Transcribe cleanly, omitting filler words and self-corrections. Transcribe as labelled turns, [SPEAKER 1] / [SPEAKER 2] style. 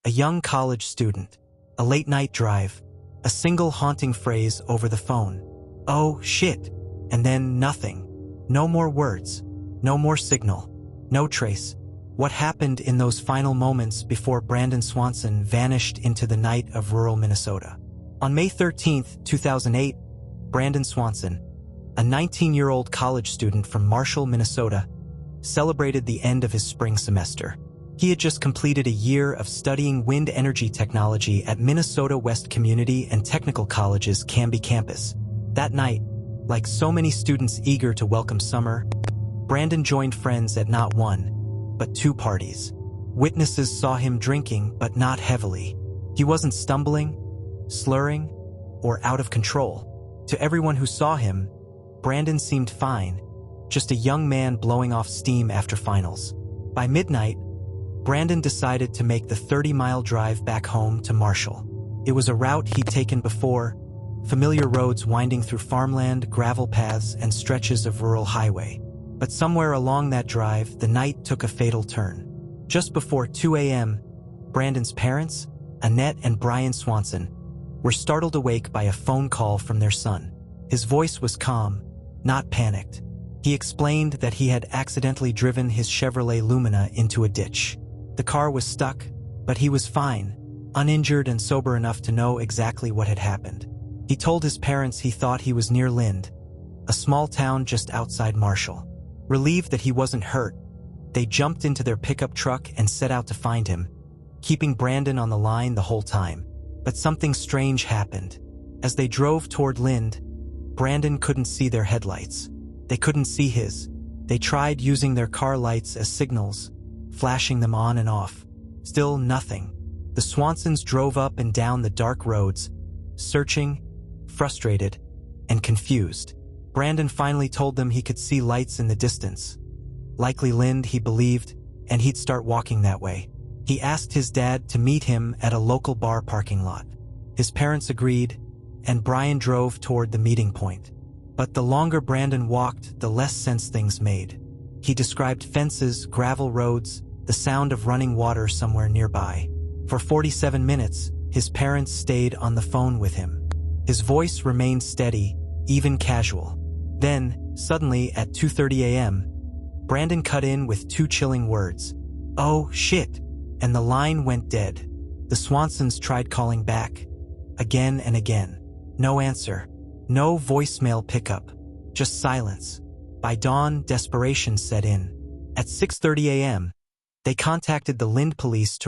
[SPEAKER 1] a young college student, a late-night drive, a single haunting phrase over the phone. "Oh, shit." And then nothing. No more words. No more signal. No trace. What happened in those final moments before Brandon Swanson vanished into the night of rural Minnesota? On May 13, 2008, Brandon Swanson, a 19-year-old college student from Marshall, Minnesota, celebrated the end of his spring semester. He had just completed a year of studying wind energy technology at Minnesota West Community and Technical College's Canby campus. That night, like so many students eager to welcome summer, Brandon joined friends at not one, but two parties. Witnesses saw him drinking, but not heavily. He wasn't stumbling, slurring, or out of control. To everyone who saw him, Brandon seemed fine, just a young man blowing off steam after finals. By midnight, Brandon decided to make the 30-mile drive back home to Marshall. It was a route he'd taken before, familiar roads winding through farmland, gravel paths, and stretches of rural highway. But somewhere along that drive, the night took a fatal turn. Just before 2 a.m., Brandon's parents, Annette and Brian Swanson, were startled awake by a phone call from their son. His voice was calm, not panicked. He explained that he had accidentally driven his Chevrolet Lumina into a ditch. The car was stuck, but he was fine, uninjured and sober enough to know exactly what had happened. He told his parents he thought he was near Lind, a small town just outside Marshall. Relieved that he wasn't hurt, they jumped into their pickup truck and set out to find him, keeping Brandon on the line the whole time. But something strange happened. As they drove toward Lind, Brandon couldn't see their headlights. They couldn't see his. They tried using their car lights as signals, flashing them on and off. Still nothing. The Swansons drove up and down the dark roads, searching, frustrated, and confused. Brandon finally told them he could see lights in the distance. Likely Lind, he believed, and he'd start walking that way. He asked his dad to meet him at a local bar parking lot. His parents agreed, and Brian drove toward the meeting point. But the longer Brandon walked, the less sense things made. He described fences, gravel roads, the sound of running water somewhere nearby. For 47 minutes, his parents stayed on the phone with him. His voice remained steady, even casual. Then, suddenly at 2:30 a.m., Brandon cut in with two chilling words. "Oh, shit," and the line went dead. The Swansons tried calling back, again and again. No answer. No voicemail pickup. Just silence. By dawn, desperation set in. At 6:30 a.m., they contacted the Lind police to